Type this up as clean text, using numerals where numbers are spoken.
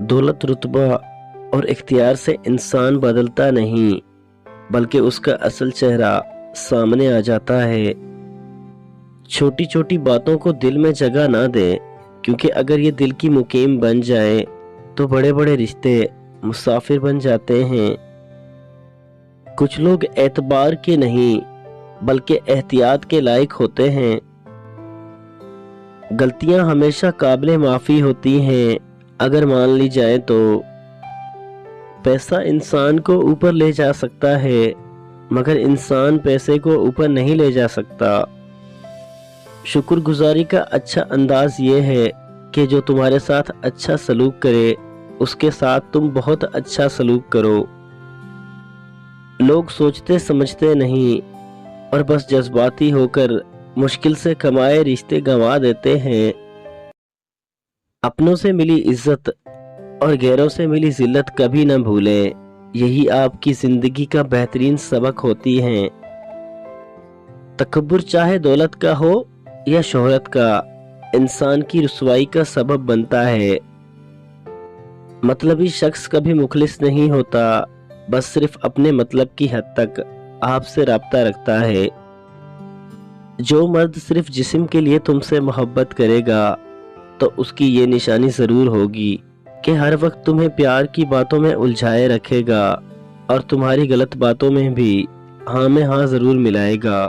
दौलत, रुतबा और इख्तियार से इंसान बदलता नहीं, बल्कि उसका असल चेहरा सामने आ जाता है। छोटी छोटी बातों को दिल में जगह ना दे, क्योंकि अगर ये दिल की मुकीम बन जाए तो बड़े बड़े रिश्ते मुसाफिर बन जाते हैं। कुछ लोग एतबार के नहीं बल्कि एहतियात के लायक होते हैं। गलतियां हमेशा काबिले माफी होती हैं अगर मान ली जाए तो। पैसा इंसान को ऊपर ले जा सकता है, मगर इंसान पैसे को ऊपर नहीं ले जा सकता। शुक्रगुजारी का अच्छा अंदाज ये है कि जो तुम्हारे साथ अच्छा सलूक करे उसके साथ तुम बहुत अच्छा सलूक करो। लोग सोचते समझते नहीं और बस जज्बाती होकर मुश्किल से कमाए रिश्ते गंवा देते हैं। अपनों से मिली इज्जत और गैरों से मिली जिल्लत कभी न भूलें, यही आपकी जिंदगी का बेहतरीन सबक होती है। तकब्बुर चाहे दौलत का हो या शोहरत का, इंसान की रुसवाई का सबब बनता है। मतलबी शख्स कभी मुखलिस नहीं होता, बस सिर्फ अपने मतलब की हद तक आपसे राब्ता रखता है। जो मर्द सिर्फ जिस्म के लिए तुमसे मोहब्बत करेगा तो उसकी ये निशानी जरूर होगी कि हर वक्त तुम्हें प्यार की बातों में उलझाए रखेगा और तुम्हारी गलत बातों में भी हाँ में हाँ जरूर मिलाएगा।